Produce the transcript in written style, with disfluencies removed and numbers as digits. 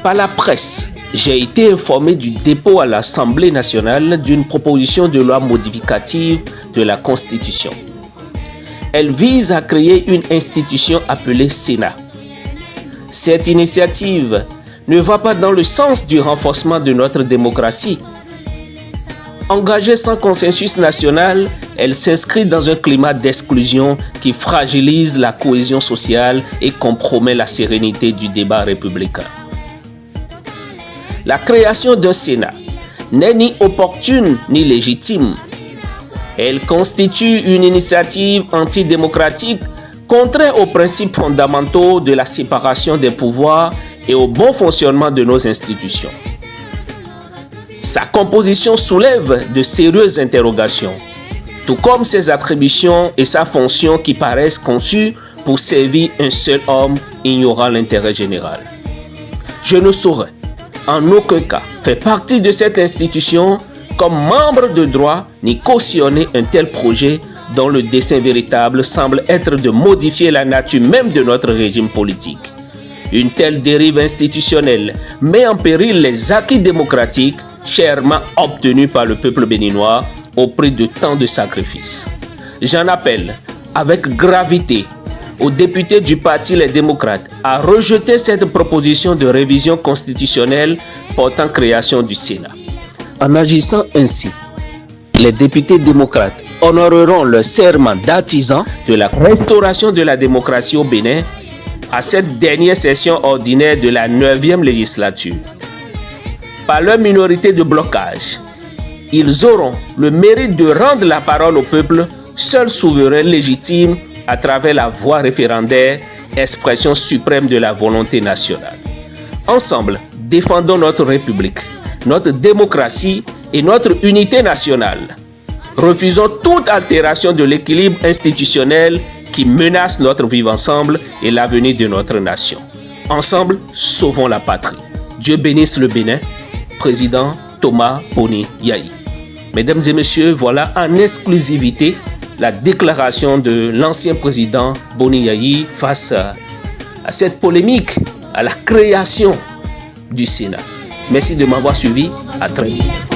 Par la presse, j'ai été informé du dépôt à l'Assemblée nationale d'une proposition de loi modificative de la Constitution. Elle vise à créer une institution appelée Sénat. Cette initiative ne va pas dans le sens du renforcement de notre démocratie. Engagée sans consensus national, elle s'inscrit dans un climat d'exclusion qui fragilise la cohésion sociale et compromet la sérénité du débat républicain. La création d'un Sénat n'est ni opportune ni légitime. Elle constitue une initiative antidémocratique contraire aux principes fondamentaux de la séparation des pouvoirs et au bon fonctionnement de nos institutions. Sa composition soulève de sérieuses interrogations, tout comme ses attributions et sa fonction qui paraissent conçues pour servir un seul homme ignorant l'intérêt général. Je ne saurais en aucun cas faire partie de cette institution comme membre de droit ni cautionner un tel projet dont le dessein véritable semble être de modifier la nature même de notre régime politique. Une telle dérive institutionnelle met en péril les acquis démocratiques chèrement obtenus par le peuple béninois au prix de tant de sacrifices. J'en appelle avec gravité aux députés du Parti Les Démocrates à rejeter cette proposition de révision constitutionnelle portant création du Sénat. En agissant ainsi, les députés démocrates honoreront le serment d'artisans de la restauration de la démocratie au Bénin à cette dernière session ordinaire de la 9e législature. Par leur minorité de blocage, ils auront le mérite de rendre la parole au peuple, seul souverain légitime à travers la voie référendaire, expression suprême de la volonté nationale. Ensemble, défendons notre République, notre démocratie et notre unité nationale. Refusons toute altération de l'équilibre institutionnel qui menace notre vivre ensemble et l'avenir de notre nation. Ensemble, sauvons la patrie. Dieu bénisse le Bénin. Président Thomas Boni Yayi. Mesdames et messieurs, voilà en exclusivité la déclaration de l'ancien président Boni Yayi face à cette polémique, à la création du Sénat. Merci de m'avoir suivi. À très vite.